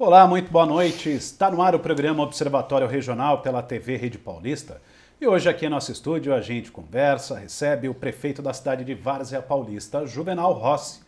Olá, muito boa noite. Está no ar o programa Observatório Regional pela TV Rede Paulista. E hoje aqui em nosso estúdio a gente conversa, recebe o prefeito da cidade de Várzea Paulista, Juvenal Rossi.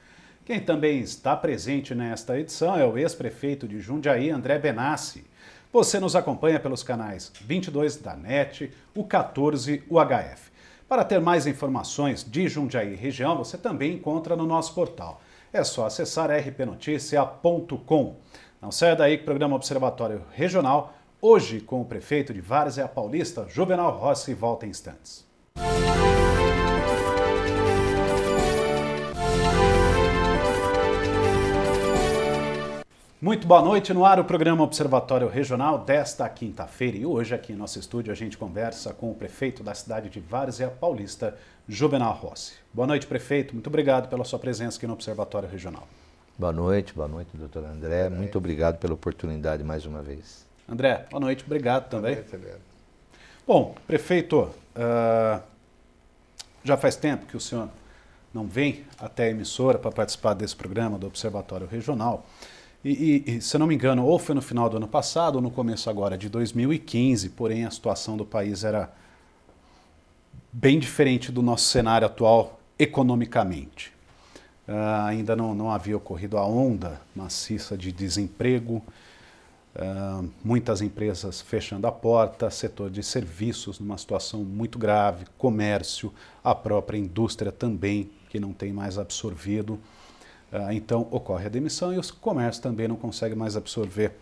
Quem também está presente nesta edição é o ex-prefeito de Jundiaí, André Benassi. Você nos acompanha pelos canais 22 da NET, o 14, o HF. Para ter mais informações de Jundiaí e região, você também encontra no nosso portal. É só acessar rpnoticia.com. Não saia daí que o programa Observatório Regional, hoje com o prefeito de Várzea Paulista, Juvenal Rossi, volta em instantes. Muito boa noite, no ar o programa Observatório Regional desta quinta-feira. E hoje aqui em nosso estúdio a gente conversa com o prefeito da cidade de Várzea Paulista, Juvenal Rossi. Boa noite, prefeito. Muito obrigado pela sua presença aqui no Observatório Regional. Boa noite, doutor André. Muito obrigado pela oportunidade mais uma vez. André, boa noite, obrigado também. Bom, prefeito, já faz tempo que o senhor não vem até a emissora para participar desse programa do Observatório Regional. E, se eu não me engano, ou foi no final do ano passado ou no começo agora de 2015, porém a situação do país era bem diferente do nosso cenário atual economicamente. Ainda não havia ocorrido a onda maciça de desemprego, muitas empresas fechando a porta, setor de serviços numa situação muito grave, comércio, a própria indústria também, que não tem mais absorvido. Então ocorre a demissão e o comércio também não consegue mais absorver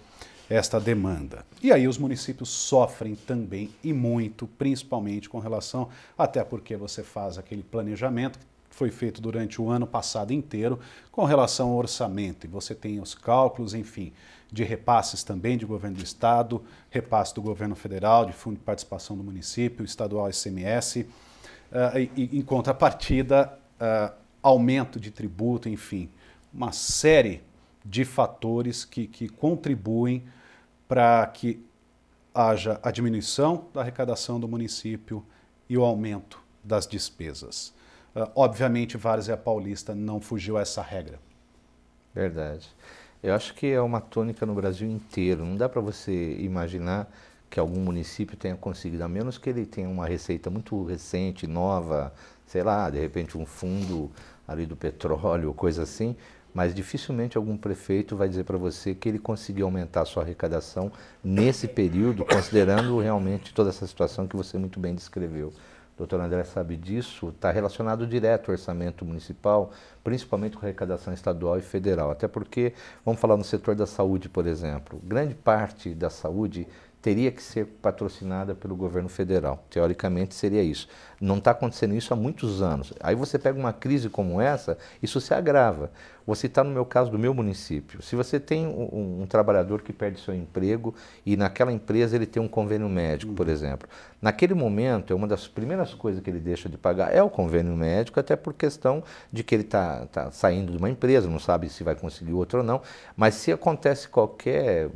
esta demanda. E aí os municípios sofrem também e muito, principalmente com relação, até porque você faz aquele planejamento que foi feito durante o ano passado inteiro com relação ao orçamento. E você tem os cálculos, enfim, de repasses também de governo do estado, repasse do governo federal, de fundo de participação do município, estadual ICMS, e em contrapartida, aumento de tributo, enfim, uma série de fatores que contribuem para que haja a diminuição da arrecadação do município e o aumento das despesas. Obviamente, Várzea Paulista não fugiu a essa regra. Verdade. Eu acho que é uma tônica no Brasil inteiro. Não dá para você imaginar que algum município tenha conseguido, a menos que ele tenha uma receita muito recente, nova, sei lá, de repente um fundo ali do petróleo, coisa assim, mas dificilmente algum prefeito vai dizer para você que ele conseguiu aumentar a sua arrecadação nesse período, considerando realmente toda essa situação que você muito bem descreveu. O doutor André sabe disso, está relacionado direto ao orçamento municipal, principalmente com a arrecadação estadual e federal. Até porque, vamos falar no setor da saúde, por exemplo, grande parte da saúde teria que ser patrocinada pelo governo federal. Teoricamente seria isso. Não está acontecendo isso há muitos anos. Aí você pega uma crise como essa, isso se agrava. Vou citar no meu caso do meu município. Se você tem um trabalhador que perde seu emprego e naquela empresa ele tem um convênio médico, por exemplo. Naquele momento, uma das primeiras coisas que ele deixa de pagar é o convênio médico, até por questão de que ele está saindo de uma empresa, não sabe se vai conseguir outra ou não. Mas se acontece qualquer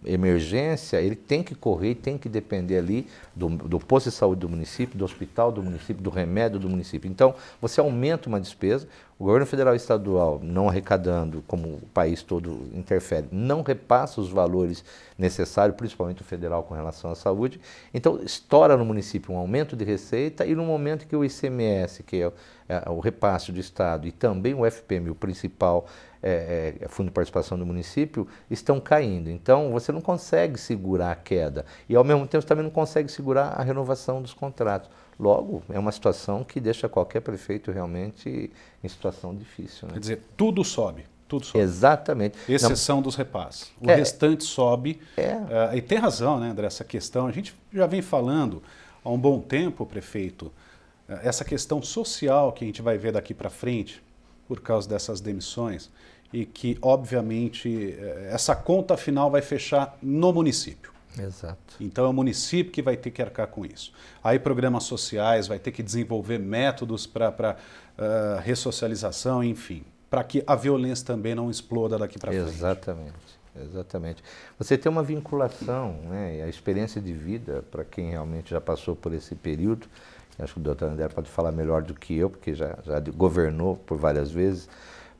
emergência, ele tem que correr, tem que depender ali do posto de saúde do município, do hospital do município, do remédio do município. Então, você aumenta uma despesa, o governo federal e estadual, não arrecadando, como o país todo interfere, não repassa os valores necessários, principalmente o federal com relação à saúde. Então, estoura no município um aumento de receita e no momento que o ICMS, que é o repasse do Estado, e também o FPM, o principal fundo de participação do município, estão caindo. Então, você não consegue segurar a queda e, ao mesmo tempo, você também não consegue segurar a renovação dos contratos. Logo, é uma situação que deixa qualquer prefeito realmente em situação difícil. Né? Quer dizer, tudo sobe. Tudo sobe. Exatamente. Exceção dos repasses. O restante sobe. E tem razão, né, André, essa questão. A gente já vem falando há um bom tempo, prefeito, essa questão social que a gente vai ver daqui para frente, por causa dessas demissões, e que, obviamente, essa conta final vai fechar no município. Exato. Então é o município que vai ter que arcar com isso. Aí programas sociais vai ter que desenvolver métodos para ressocialização, enfim, para que a violência também não exploda daqui para frente. Exatamente, exatamente. Você tem uma vinculação, né, a experiência de vida, para quem realmente já passou por esse período, acho que o doutor André pode falar melhor do que eu, porque já governou por várias vezes,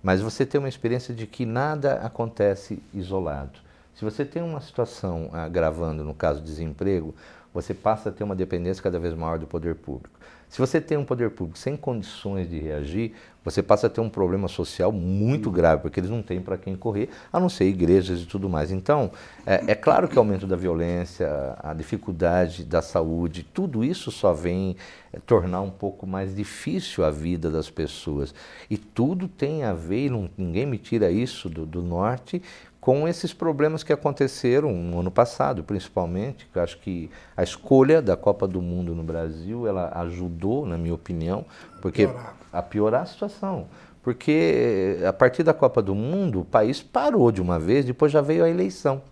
mas você tem uma experiência de que nada acontece isolado. Se você tem uma situação agravando, no caso do desemprego, você passa a ter uma dependência cada vez maior do poder público. Se você tem um poder público sem condições de reagir, você passa a ter um problema social muito grave, porque eles não têm para quem correr, a não ser igrejas e tudo mais. Então, é claro que o aumento da violência, a dificuldade da saúde, tudo isso só vem tornar um pouco mais difícil a vida das pessoas. E tudo tem a ver, e ninguém me tira isso do norte, com esses problemas que aconteceram no ano passado, principalmente, que eu acho que a escolha da Copa do Mundo no Brasil, ela ajudou, na minha opinião, a piorar a situação. Porque a partir da Copa do Mundo, o país parou de uma vez, depois já veio a eleição.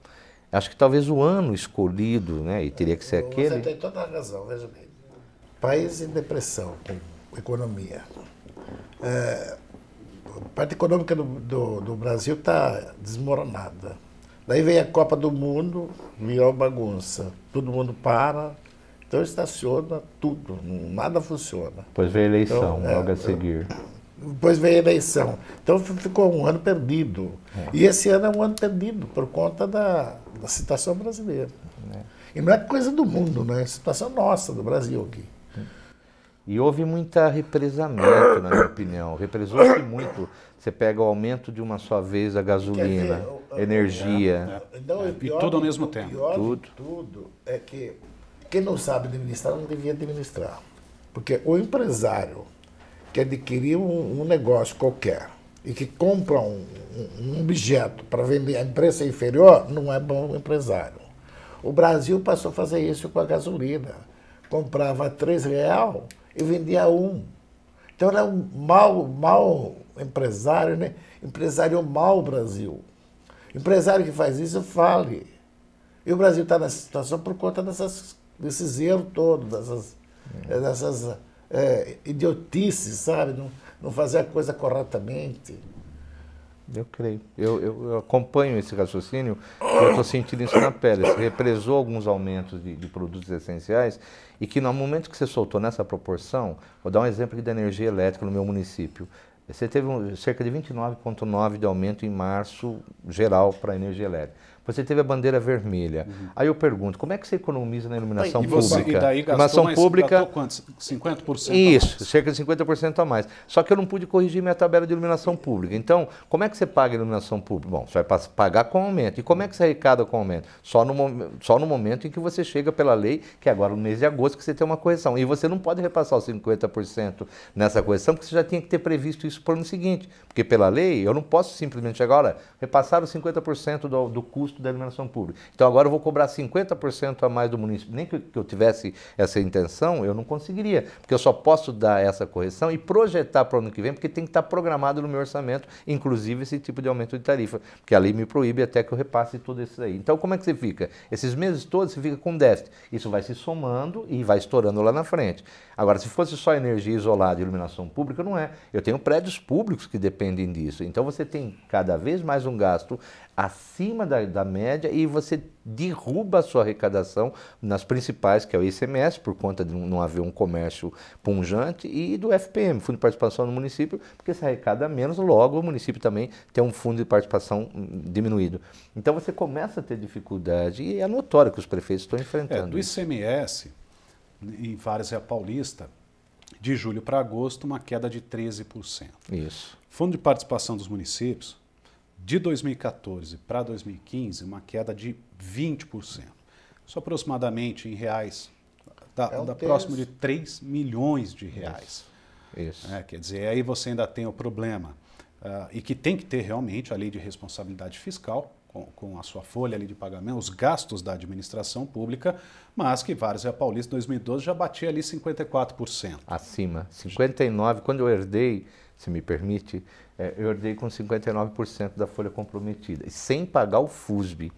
Acho que talvez o ano escolhido, né, e teria que ser aquele... Você tem toda a razão, veja bem. País em depressão, com economia. A parte econômica do Brasil está desmoronada. Daí vem a Copa do Mundo, virou bagunça. Todo mundo para, então estaciona tudo, nada funciona. Depois veio a eleição, então, logo a seguir. Depois veio a eleição. Então ficou um ano perdido. E esse ano é um ano perdido por conta da situação brasileira. E não é coisa do mundo, né? É situação nossa, do Brasil aqui. E houve muita represamento, na minha opinião. Represou-se muito. Você pega o aumento de uma só vez da gasolina, energia. E tudo ao mesmo tempo. Tudo é que quem não sabe administrar não devia administrar. Porque o empresário que adquiriu um negócio qualquer e que compra um objeto para vender a preço inferior, não é bom empresário. O Brasil passou a fazer isso com a gasolina. Comprava R$3 e vendia 1. Então era um mau empresário, né? Empresário mau Brasil. Empresário que faz isso, fale. E o Brasil está nessa situação por conta desses erros todos, dessas idiotices, sabe? Não fazer a coisa corretamente. Eu creio. Eu acompanho esse raciocínio e eu estou sentindo isso na pele. Você represou alguns aumentos de produtos essenciais e que no momento que você soltou nessa proporção, vou dar um exemplo aqui da energia elétrica no meu município. Você teve cerca de 29,9% de aumento em março geral para a energia elétrica. Você teve a bandeira vermelha. Aí eu pergunto, como é que você economiza na iluminação pública? E daí iluminação pública, gastou quanto? 50%? Isso, cerca de 50% a mais. Só que eu não pude corrigir minha tabela de iluminação pública. Então, como é que você paga a iluminação pública? Bom, você vai pagar com aumento. E como é que você arrecada com aumento? Só no momento em que você chega pela lei, que é agora no mês de agosto, que você tem uma correção. E você não pode repassar os 50% nessa correção, porque você já tinha que ter previsto isso para o ano seguinte. Porque pela lei, eu não posso simplesmente chegar, olha, repassaram os 50% do custo da iluminação pública. Então agora eu vou cobrar 50% a mais do município. Nem que eu tivesse essa intenção, eu não conseguiria. Porque eu só posso dar essa correção e projetar para o ano que vem, porque tem que estar programado no meu orçamento, inclusive esse tipo de aumento de tarifa. Porque a lei me proíbe até que eu repasse tudo isso aí. Então como é que você fica? Esses meses todos você fica com déficit. Isso vai se somando e vai estourando lá na frente. Agora, se fosse só energia isolada e iluminação pública, não é. Eu tenho prédios públicos que dependem disso. Então você tem cada vez mais um gasto acima da média e você derruba a sua arrecadação nas principais, que é o ICMS, por conta de não haver um comércio pungente, e do FPM, Fundo de Participação no Município, porque se arrecada menos, logo o município também tem um fundo de participação diminuído. Então você começa a ter dificuldade e é notório que os prefeitos estão enfrentando. Do ICMS, em Várzea Paulista, de julho para agosto, uma queda de 13%. Isso. Fundo de Participação dos Municípios, de 2014 para 2015, uma queda de 20%. Isso aproximadamente em reais, dá próximo de 3 milhões de reais. Isso. Quer dizer, aí você ainda tem o problema, e que tem que ter realmente a lei de responsabilidade fiscal, com a sua folha ali de pagamento, os gastos da administração pública, mas que Várzea Paulista, em 2012, já batia ali 54%. Acima, 59%. Quando eu herdei, se me permite, eu herdei com 59% da folha comprometida, sem pagar o FUSB.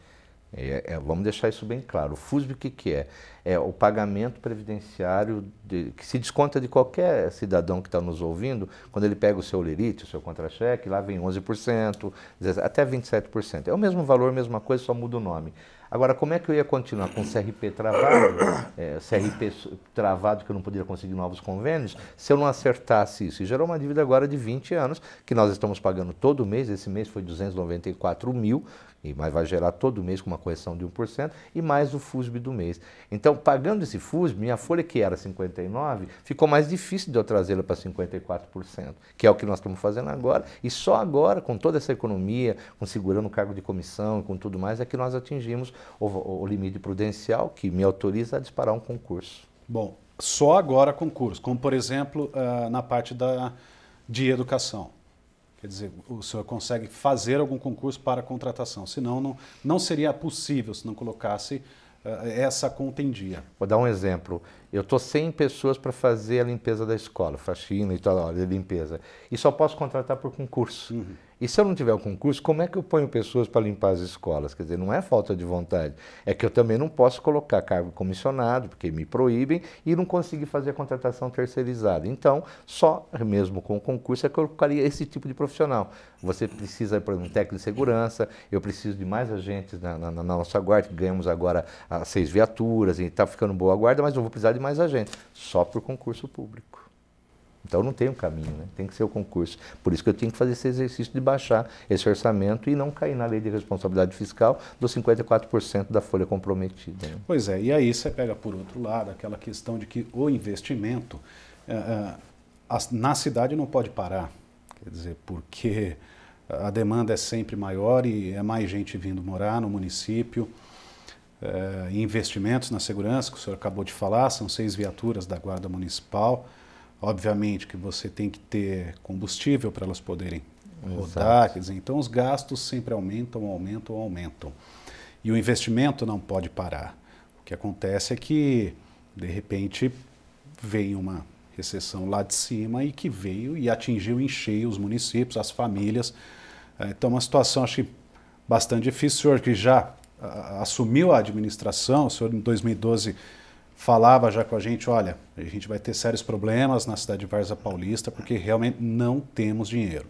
Vamos deixar isso bem claro. O FUSB o que é? é o pagamento previdenciário que se desconta de qualquer cidadão que está nos ouvindo, quando ele pega o seu lerite, o seu contra-cheque, lá vem 11%, até 27%. É o mesmo valor, mesma coisa, só muda o nome. Agora, como é que eu ia continuar com o CRP travado, CRP travado que eu não poderia conseguir novos convênios, se eu não acertasse isso? E gerou uma dívida agora de 20 anos, que nós estamos pagando todo mês, esse mês foi 294 mil, mas vai gerar todo mês com uma correção de 1%, e mais o FUSB do mês. Então, pagando esse FUSB, minha folha que era 59%, ficou mais difícil de eu trazê-la para 54%, que é o que nós estamos fazendo agora, e só agora, com toda essa economia, com segurando o cargo de comissão e com tudo mais, é que nós atingimos o limite prudencial que me autoriza a disparar um concurso. Bom, só agora concurso, como por exemplo na parte de educação. Quer dizer, o senhor consegue fazer algum concurso para contratação, senão não seria possível se não colocasse essa conta em dia. Vou dar um exemplo. Eu estou 100 pessoas para fazer a limpeza da escola, faxina e tal, limpeza. E só posso contratar por concurso. Uhum. E se eu não tiver o concurso, como é que eu ponho pessoas para limpar as escolas? Quer dizer, não é falta de vontade. É que eu também não posso colocar cargo comissionado, porque me proíbem, e não conseguir fazer a contratação terceirizada. Então, só mesmo com o concurso é que eu colocaria esse tipo de profissional. Você precisa, por exemplo, de técnico de segurança, eu preciso de mais agentes na nossa guarda, que ganhamos agora 6 viaturas, e está ficando boa a guarda, mas eu vou precisar de mais agentes, só por concurso público. Então não tem um caminho, né? Tem que ser o concurso. Por isso que eu tenho que fazer esse exercício de baixar esse orçamento e não cair na lei de responsabilidade fiscal dos 54% da folha comprometida. Né? Pois é, e aí você pega por outro lado aquela questão de que o investimento na cidade não pode parar. Quer dizer, porque a demanda é sempre maior e é mais gente vindo morar no município. Investimentos na segurança, que o senhor acabou de falar, são 6 viaturas da Guarda Municipal. Obviamente que você tem que ter combustível para elas poderem rodar, quer dizer, então os gastos sempre aumentam. E o investimento não pode parar. O que acontece é que, de repente, vem uma recessão lá de cima e que veio e atingiu em cheio os municípios, as famílias. Então, uma situação, acho que, bastante difícil. O senhor que já assumiu a administração, o senhor em 2012... falava já com a gente, olha, a gente vai ter sérios problemas na cidade de Várzea Paulista porque realmente não temos dinheiro.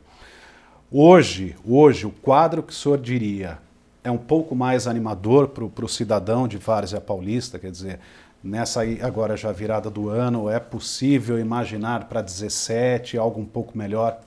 Hoje o quadro que o senhor diria é um pouco mais animador para o cidadão de Várzea Paulista, quer dizer, nessa aí agora já virada do ano, é possível imaginar para 17 algo um pouco melhor?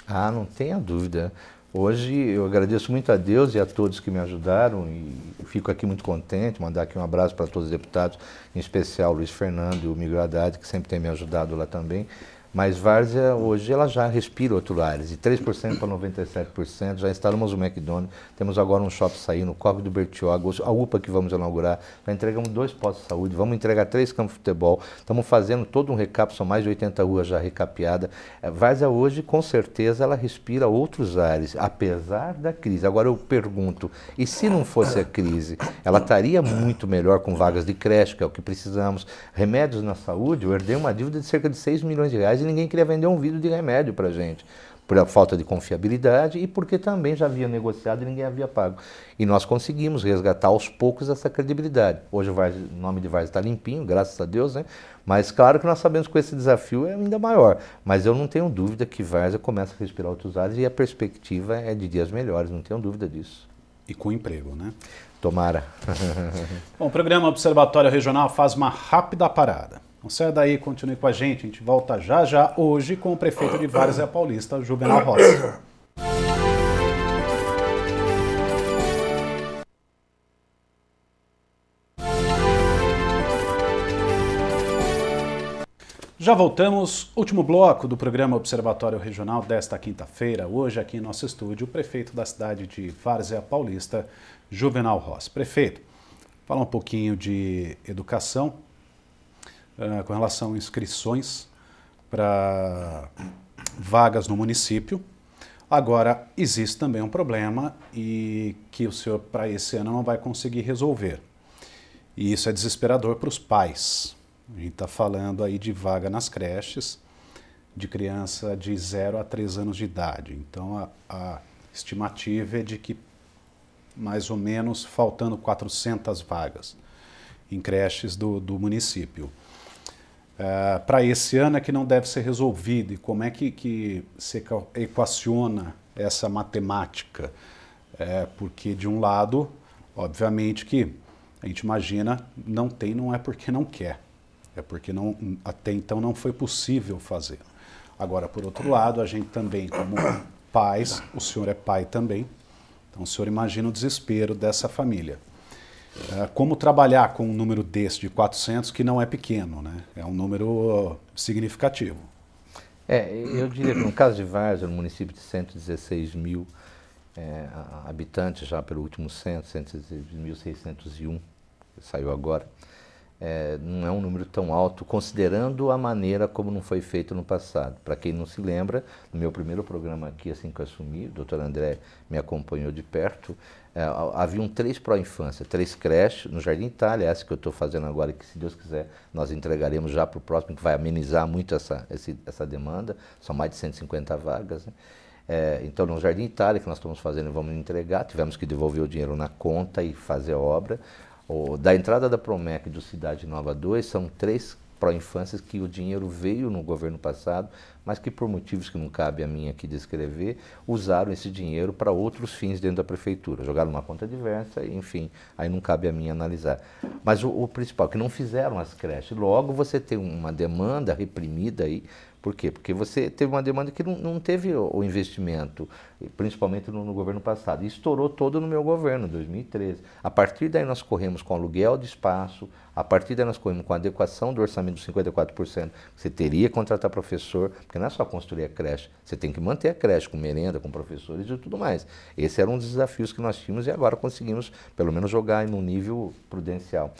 Ah, não tenha dúvida. Hoje eu agradeço muito a Deus e a todos que me ajudaram e fico aqui muito contente, mandar aqui um abraço para todos os deputados, em especial o Luiz Fernando e o Miguel Haddad, que sempre tem me ajudado lá também. Mas Várzea, hoje, ela já respira outros ares, de 3% para 97%, já instalamos o McDonald's, temos agora um shopping saindo, o Córrego do Bertioga, a UPA que vamos inaugurar, já entregamos 2 postos de saúde, vamos entregar 3 campos de futebol, estamos fazendo todo um recap, são mais de 80 ruas já recapeadas. Várzea hoje, com certeza, ela respira outros ares, apesar da crise. Agora eu pergunto, e se não fosse a crise, ela estaria muito melhor com vagas de creche, que é o que precisamos, remédios na saúde? Eu herdei uma dívida de cerca de 6 milhões de reais e ninguém queria vender um vidro de remédio para a gente, por a falta de confiabilidade e porque também já havia negociado e ninguém havia pago. E nós conseguimos resgatar aos poucos essa credibilidade. Hoje o nome de Várzea está limpinho, graças a Deus, né? Mas claro que nós sabemos que esse desafio é ainda maior. Mas eu não tenho dúvida que Várzea começa a respirar outros ares e a perspectiva é de dias melhores, não tenho dúvida disso. E com emprego, né? Tomara. Bom, o programa Observatório Regional faz uma rápida parada. Não saia daí, continue com a gente volta já hoje com o prefeito de Várzea Paulista, Juvenal Rossi. Já voltamos, último bloco do programa Observatório Regional desta quinta-feira. Hoje aqui em nosso estúdio, o prefeito da cidade de Várzea Paulista, Juvenal Rossi. Prefeito, fala um pouquinho de educação. Com relação a inscrições para vagas no município. Agora, existe também um problema e que o senhor, para esse ano, não vai conseguir resolver. E isso é desesperador para os pais. A gente está falando aí de vaga nas creches de criança de 0 a 3 anos de idade. Então, a estimativa é de que mais ou menos faltando 400 vagas. em creches do município. Para esse ano é que não deve ser resolvido. E como é que se equaciona essa matemática? Porque, de um lado, obviamente que a gente imagina, não é porque não quer, é porque até então não foi possível fazer. Agora, por outro lado, a gente também, como pais, o senhor é pai também, então o senhor imagina o desespero dessa família. Como trabalhar com um número desse de 400, que não é pequeno, né? É um número significativo. Eu diria que no caso de Várzea, no município de 116 mil habitantes, já pelo último censo, 116.601, saiu agora, não é um número tão alto, considerando a maneira como não foi feito no passado. Para quem não se lembra, no meu primeiro programa aqui, assim que eu assumi, o doutor André me acompanhou de perto, haviam 3 pró-infância, 3 creches no Jardim Itália, essa que eu estou fazendo agora, que se Deus quiser nós entregaremos já para o próximo, que vai amenizar muito essa demanda, são mais de 150 vagas, né? Então, no Jardim Itália, que nós estamos fazendo, vamos entregar, tivemos que devolver o dinheiro na conta e fazer a obra. Da entrada da Promec do Cidade Nova 2, são 3 pró-infâncias que o dinheiro veio no governo passado, mas que por motivos que não cabe a mim aqui descrever, usaram esse dinheiro para outros fins dentro da prefeitura, jogaram numa conta diversa, enfim, aí não cabe a mim analisar. Mas o principal, que não fizeram as creches, logo você tem uma demanda reprimida aí. Por quê? Porque você teve uma demanda que não teve o investimento, principalmente no governo passado. E estourou todo no meu governo, em 2013. A partir daí nós corremos com aluguel de espaço, a partir daí nós corremos com a adequação do orçamento dos 54%. Você teria que contratar professor, porque não é só construir a creche, você tem que manter a creche com merenda, com professores e tudo mais. Esse era um dos desafios que nós tínhamos e agora conseguimos, pelo menos, jogar em um nível prudencial.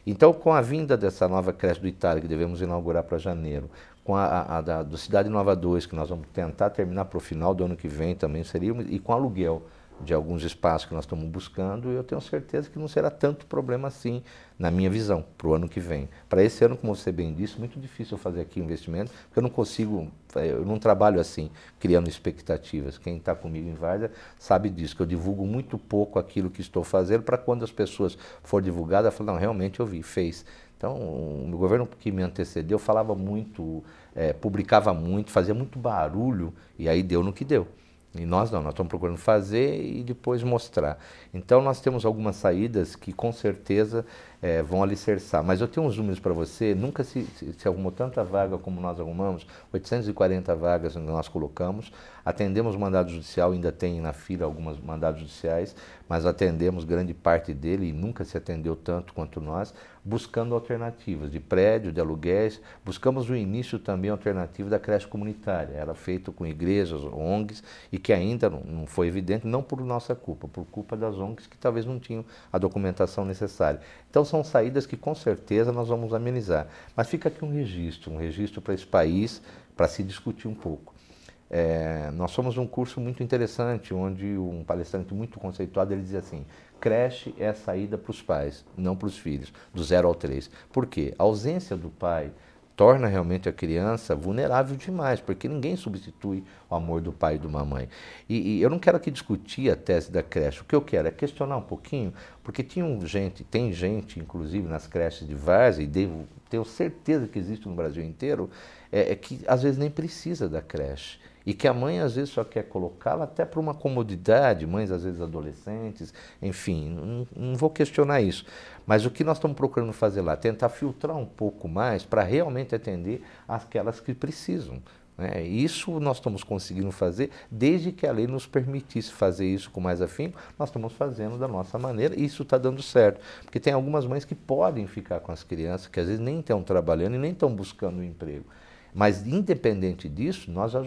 Então, com a vinda dessa nova creche do Itália, que devemos inaugurar para janeiro, com do Cidade Nova 2, que nós vamos tentar terminar para o final do ano que vem também, e com aluguel de alguns espaços que nós estamos buscando, eu tenho certeza que não será tanto problema assim, na minha visão, para o ano que vem. Para esse ano, como você bem disse, muito difícil fazer aqui investimento, porque eu não consigo, eu não trabalho assim, criando expectativas. Quem está comigo em Várzea sabe disso, que eu divulgo muito pouco aquilo que estou fazendo, para quando as pessoas for divulgadas, falar, não, realmente eu vi, fez. Então, o governo que me antecedeu falava muito, publicava muito, fazia muito barulho, e aí deu no que deu. E nós não, nós estamos procurando fazer e depois mostrar. Então, nós temos algumas saídas que com certeza vão alicerçar. Mas eu tenho uns números para você, nunca se arrumou tanta vaga como nós arrumamos, 840 vagas nós colocamos, atendemos mandado judicial, ainda tem na fila alguns mandados judiciais, mas atendemos grande parte dele e nunca se atendeu tanto quanto nós, buscando alternativas de prédio, de aluguéis. Buscamos no início também a alternativa da creche comunitária, era feito com igrejas, ONGs, e que ainda não foi evidente, não por nossa culpa, por culpa das ONGs que talvez não tinham a documentação necessária. Então são saídas que com certeza nós vamos amenizar. Mas fica aqui um registro para esse país, para se discutir um pouco. Nós somos um curso muito interessante, onde um palestrante muito conceituado, ele dizia assim, creche é a saída para os pais, não para os filhos, do 0 ao 3. Por quê? A ausência do pai torna realmente a criança vulnerável demais, porque ninguém substitui o amor do pai e de uma mãe. E eu não quero aqui discutir a tese da creche, o que eu quero é questionar um pouquinho, porque tem gente, inclusive nas creches de Várzea, e tenho certeza que existe no Brasil inteiro, que às vezes nem precisa da creche. E que a mãe às vezes só quer colocá-la até por uma comodidade, mães às vezes adolescentes, enfim, não vou questionar isso. Mas o que nós estamos procurando fazer lá? Tentar filtrar um pouco mais para realmente atender aquelas que precisam. Isso nós estamos conseguindo fazer, desde que a lei nos permitisse fazer isso com mais afinco, nós estamos fazendo da nossa maneira e isso está dando certo. Porque tem algumas mães que podem ficar com as crianças, que às vezes nem estão trabalhando e nem estão buscando um emprego. Mas, independente disso, nós já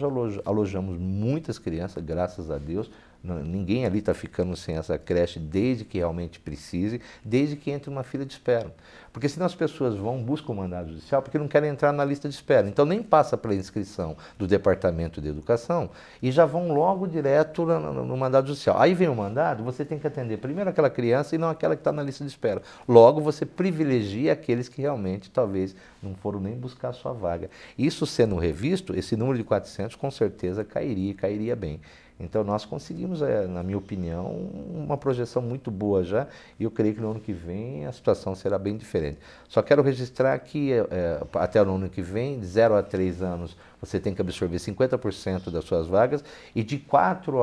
alojamos muitas crianças, graças a Deus. Ninguém ali está ficando sem essa creche desde que realmente precise, desde que entre uma fila de espera. Porque senão as pessoas buscam o mandado judicial porque não querem entrar na lista de espera. Então nem passa pela inscrição do Departamento de Educação e já vão logo direto no mandado judicial. Aí vem o mandado, você tem que atender primeiro aquela criança e não aquela que está na lista de espera. Logo você privilegia aqueles que realmente talvez não foram nem buscar a sua vaga. Isso sendo revisto, esse número de 400 com certeza cairia bem. Então nós conseguimos, na minha opinião, uma projeção muito boa já, e eu creio que no ano que vem a situação será bem diferente. Só quero registrar que até o ano que vem, de 0 a 3 anos, você tem que absorver 50% das suas vagas, e de 4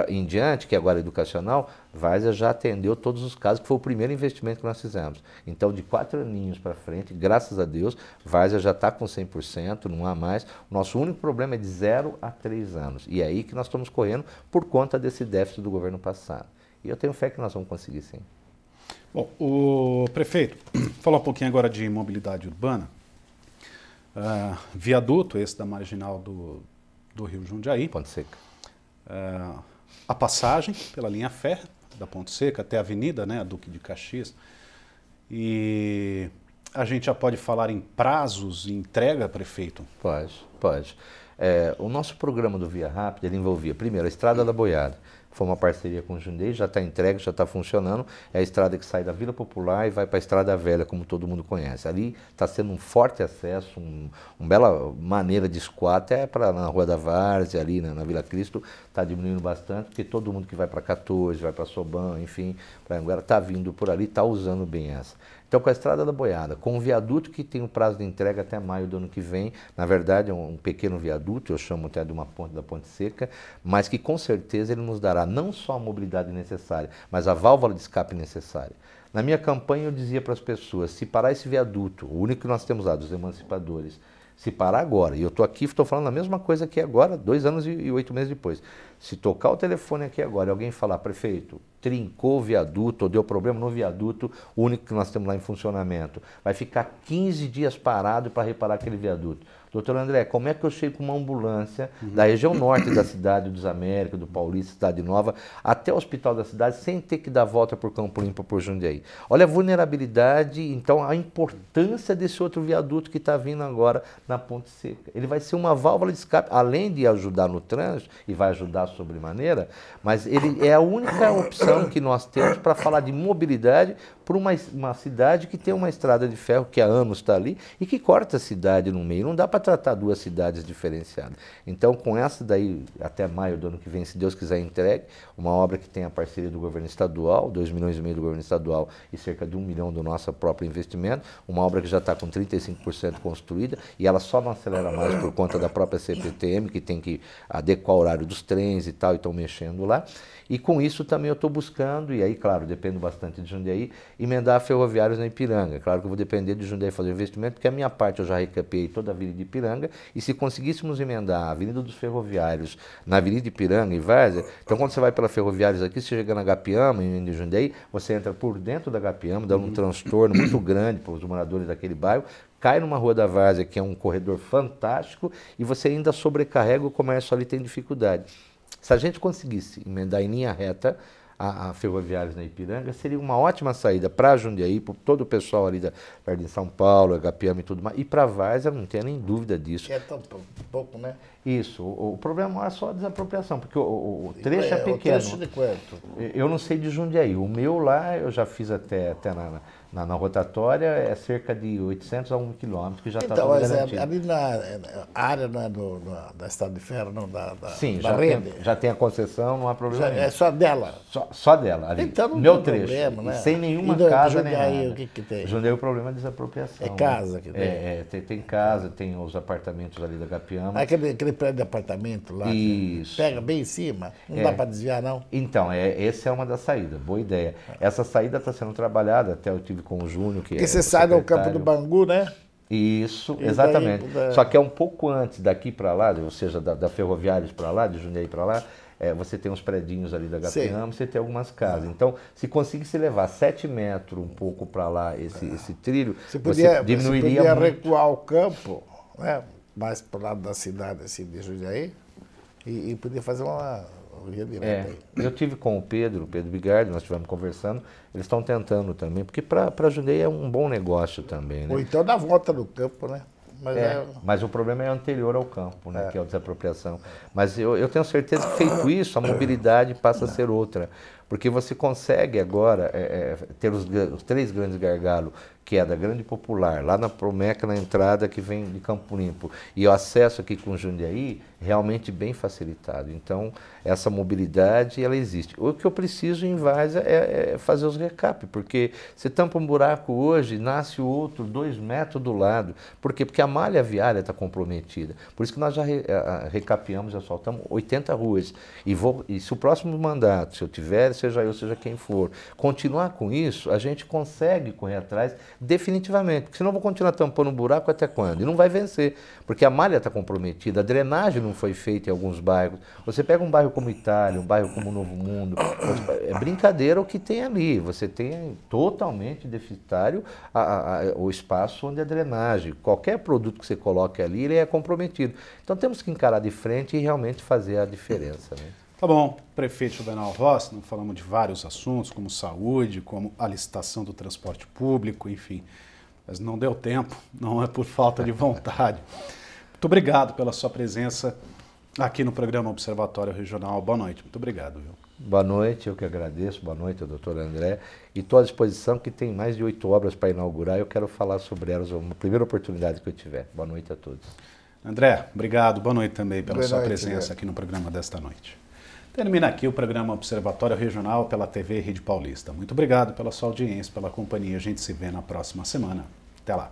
em diante, que é agora educacional, Várzea já atendeu todos os casos, que foi o primeiro investimento que nós fizemos. Então, de 4 aninhos para frente, graças a Deus, Várzea já está com 100%, não há mais. O nosso único problema é de 0 a 3 anos. E é aí que nós estamos correndo por conta desse déficit do governo passado. E eu tenho fé que nós vamos conseguir, sim. Bom, o prefeito, falar um pouquinho agora de mobilidade urbana. Viaduto, esse da marginal do Rio Jundiaí. Ponte Seca. A passagem pela linha férrea da Ponte Seca até a avenida, né, a Duque de Caxias. E a gente já pode falar em prazos e entrega, prefeito? Pode. O nosso programa do Via Rápida, ele envolvia, primeiro, a Estrada da Boiada. Foi uma parceria com o Jundiaí, já está entregue, já está funcionando. É a estrada que sai da Vila Popular e vai para a Estrada Velha, como todo mundo conhece. Ali está sendo um forte acesso, uma bela maneira de escoar, até para na Rua da Várzea, ali na Vila Cristo, está diminuindo bastante, porque todo mundo que vai para 14, vai para Soban, enfim, para Anguera, está vindo por ali, está usando bem essa. Então, com a Estrada da Boiada, com o viaduto que tem o prazo de entrega até maio do ano que vem, na verdade é um pequeno viaduto, eu chamo até de uma ponte da Ponte Seca, mas que com certeza ele nos dará não só a mobilidade necessária, mas a válvula de escape necessária. Na minha campanha eu dizia para as pessoas, se parar esse viaduto, o único que nós temos lá, dos emancipadores, se parar agora, e eu estou aqui, estou falando a mesma coisa que agora, 2 anos e 8 meses depois, se tocar o telefone aqui agora e alguém falar, prefeito, trincou o viaduto ou deu problema no viaduto, o único que nós temos lá em funcionamento, vai ficar 15 dias parado para reparar aquele viaduto. Doutor André, como é que eu chego com uma ambulância da região norte da cidade dos Américas, do Paulista, Cidade Nova, até o hospital da cidade, sem ter que dar volta por Campo Limpo, por Jundiaí? Olha a vulnerabilidade, então a importância desse outro viaduto que está vindo agora na Ponte Seca. Ele vai ser uma válvula de escape, além de ajudar no trânsito, e vai ajudar sobremaneira, mas ele é a única opção que nós temos para falar de mobilidade por uma cidade que tem uma estrada de ferro que há anos está ali e que corta a cidade no meio. Não dá para tratar 2 cidades diferenciadas. Então, com essa daí, até maio do ano que vem, se Deus quiser, entregue, uma obra que tem a parceria do governo estadual, 2,5 milhões do governo estadual e cerca de 1 milhão do nosso próprio investimento, uma obra que já está com 35% construída e ela só não acelera mais por conta da própria CPTM, que tem que adequar o horário dos trens e tal, e estão mexendo lá. E com isso também eu estou buscando, e aí, claro, dependo bastante de Jundiaí, emendar ferroviários na Ipiranga. Claro que eu vou depender de Jundiaí fazer o investimento, porque a minha parte eu já recapeei toda a Avenida Ipiranga, e se conseguíssemos emendar a Avenida dos Ferroviários na Avenida Ipiranga e Várzea, então quando você vai pela Ferroviários aqui, você chega na Gapiama, em Jundiaí, você entra por dentro da Gapiama, dando um transtorno muito grande para os moradores daquele bairro, cai numa Rua da Várzea, que é um corredor fantástico, e você ainda sobrecarrega o comércio ali, tem dificuldade. Se a gente conseguisse emendar em linha reta a Ferroviários na Ipiranga, seria uma ótima saída para Jundiaí, para todo o pessoal ali da Jardim São Paulo, Agapiama e tudo mais, e para Várzea, não tenho nem dúvida disso. É tão pouco, né? Isso, o problema é só a desapropriação, porque o trecho é pequeno. O trecho de quanto? Eu não sei de Jundiaí, o meu lá, eu já fiz até na rotatória, é cerca de 800 a 1 quilômetro, que já está tudo garantido. Ali na área da Estrada de Ferro, não, Sim, da rede. já tem a concessão, não há problema nenhum. É só dela? Só dela, ali. Então não meu tem trecho, problema, né? sem nenhuma E casa nem Jundiaí, nada. o que tem? Jundiaí, o problema é a desapropriação. É casa que tem? Tem casa, tem os apartamentos ali da Gapiama. Aquele prédio de apartamento lá, Isso. pega bem em cima, não dá para desviar, não? Então, essa é uma das saídas, boa ideia. Essa saída está sendo trabalhada, até eu tive com o Júnior, que Porque você sai do Campo do Bangu, né? Isso, E exatamente. daí, Só que é um pouco antes daqui para lá, ou seja, da Ferroviários para lá, de Jundiaí para lá, você tem uns predinhos ali da Gapiama, você tem algumas casas. Então, se conseguisse levar 7 metros um pouco para lá esse trilho, você diminuiria você podia muito. recuar o campo, né? Mais para o lado da cidade assim, de Jundiaí, e podia fazer uma via direta aí. Eu tive com o Pedro Bigardi, nós estivemos conversando, eles estão tentando também, porque para Jundiaí é um bom negócio também, né? Ou então dá volta no campo, né? Mas o problema é anterior ao campo, né, que é a desapropriação. Mas eu tenho certeza que, feito isso, a mobilidade passa a ser outra. porque você consegue agora ter os 3 grandes gargalos, que é da Grande Popular, lá na Promeca, na entrada que vem de Campo Limpo, e o acesso aqui com Jundiaí, realmente bem facilitado. Então, essa mobilidade, ela existe. O que eu preciso em Várzea é fazer os recap, porque você tampa um buraco hoje, nasce outro 2 metros do lado. Por quê? Porque a malha viária está comprometida. Por isso que nós já recapeamos, já asfaltamos 80 ruas. E se o próximo mandato, se eu tiver, seja eu, seja quem for, continuar com isso, a gente consegue correr atrás definitivamente. Porque senão eu vou continuar tampando um buraco até quando? E não vai vencer, porque a malha está comprometida, a drenagem não foi feita em alguns bairros. Você pega um bairro como Itália, um bairro como Novo Mundo, é brincadeira o que tem ali. Você tem totalmente deficitário o espaço onde é drenagem. Qualquer produto que você coloque ali, ele é comprometido. Então temos que encarar de frente e realmente fazer a diferença, né? Tá bom, prefeito Juvenal Rossi, não falamos de vários assuntos, como saúde, como a licitação do transporte público, enfim. Mas não deu tempo, não é por falta de vontade. Muito obrigado pela sua presença aqui no programa Observatório Regional. Boa noite, muito obrigado. Viu? Boa noite, eu que agradeço. Boa noite, doutor André. E estou à disposição, que tem mais de 8 obras para inaugurar. Eu quero falar sobre elas na primeira oportunidade que eu tiver. Boa noite a todos. André, obrigado. Boa noite também pela sua presença aqui no programa desta noite. Termina aqui o programa Observatório Regional pela TV Rede Paulista. Muito obrigado pela sua audiência, pela companhia. A gente se vê na próxima semana. Até lá.